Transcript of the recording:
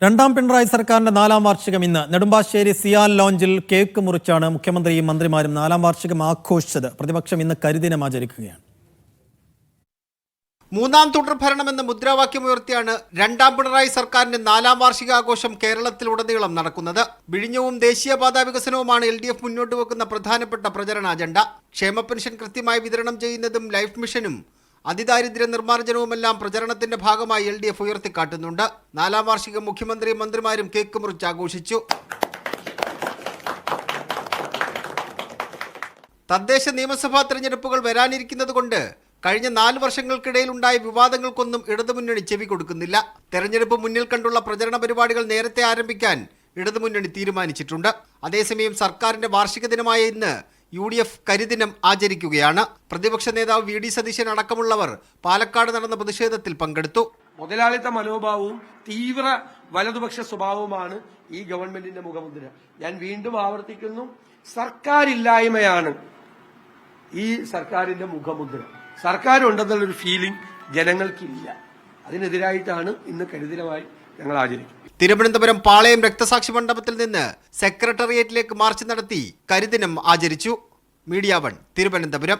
രണ്ടാം പിണറായി സർക്കാരിന്റെ 4ാം വാർഷികം ഇന്ന് നെടുമ്പാശ്ശേരി സിയാൽ ലോഞ്ചിൽ കേക്ക് മുറിച്ചാണ് മുഖ്യമന്ത്രിയും മന്ത്രിമാരും 4ാം വാർഷികം ആഘോഷിച്ചത്. പ്രതിപക്ഷം ഇന്ന് കരിദിനം ആചരിക്കുകയാണ്. മൂന്നാം തുടർഭരണമെന്ന മുദ്രാവാക്യമുയർത്തിയാണ് രണ്ടാം പിണറായി സർക്കാരിന്റെ 4ാം വാർഷികാഘോഷം കേരളത്തിലുടനീളം നടക്കുന്നത്. വിഴിഞ്ഞവും ദേശീയപാതാ വികസനവുമാണ് LDF മുന്നോട്ട് വെക്കുന്ന പ്രധാനപ്പെട്ട പ്രചരണ അജണ്ട. ക്ഷേമ പെൻഷൻ കൃത്യമായി വിതരണം ചെയ്യുന്നതും ലൈഫ് മിഷനും അതിദാരിദ്ര്യ നിർമ്മാർജ്ജനവുമെല്ലാം പ്രചരണത്തിന്റെ ഭാഗമായി LDF ഉയർത്തിക്കാട്ടുന്നുണ്ട്. 4ാം വാർഷികം മുഖ്യമന്ത്രിയും മന്ത്രിമാരും കേക്ക് മുറിച്ച് ആഘോഷിച്ചു. തദ്ദേശ നിയമസഭാ തെരഞ്ഞെടുപ്പുകൾ വരാനിരിക്കുന്നതുകൊണ്ട് കഴിഞ്ഞ 4 വർഷങ്ങൾക്കിടയിൽ ഉണ്ടായ വിവാദങ്ങൾക്കൊന്നും ഇടതുമുന്നണി ചെവി കൊടുക്കുന്നില്ല. തെരഞ്ഞെടുപ്പ് മുന്നിൽ കണ്ടുള്ള പ്രചരണ പരിപാടികൾ നേരത്തെ ആരംഭിക്കാൻ ഇടതുമുന്നണി തീരുമാനിച്ചിട്ടുണ്ട്. അതേസമയം സർക്കാരിന്റെ വാർഷിക ദിനമായ ഇന്ന് UDF കരിദിനം ആചരിക്കുകയാണ്. പ്രതിപക്ഷ നേതാവ് VD സതീശൻ അടക്കമുള്ളവർ പാലക്കാട് നടന്ന പ്രതിഷേധത്തിൽ പങ്കെടുത്തു. മുതലാളിത്ത മനോഭാവവും തീവ്ര വലതുപക്ഷ സ്വഭാവവുമാണ് ഈ ഗവൺമെന്റിന്റെ മുഖമുദ്ര. ഞാൻ വീണ്ടും ആവർത്തിക്കുന്നു, സർക്കാരില്ലായ്മയാണ് ഈ സർക്കാരിന്റെ മുഖമുദ്ര. സർക്കാരുണ്ടെന്നുള്ളൊരു ഫീലിംഗ് ജനങ്ങൾക്കില്ല. അതിനെതിരായിട്ടാണ് ഇന്ന് കരിദിനമായി ഞങ്ങൾ ആചരിക്കുന്നത്. തിരുവനന്തപുരം പാളയം രക്തസാക്ഷി മണ്ഡപത്തിൽ നിന്ന് സെക്രട്ടേറിയറ്റിലേക്ക് മാർച്ച് നടത്തി കരിദിനം ആചരിച്ചു. മീഡിയ 1 തിരുവനന്തപുരം.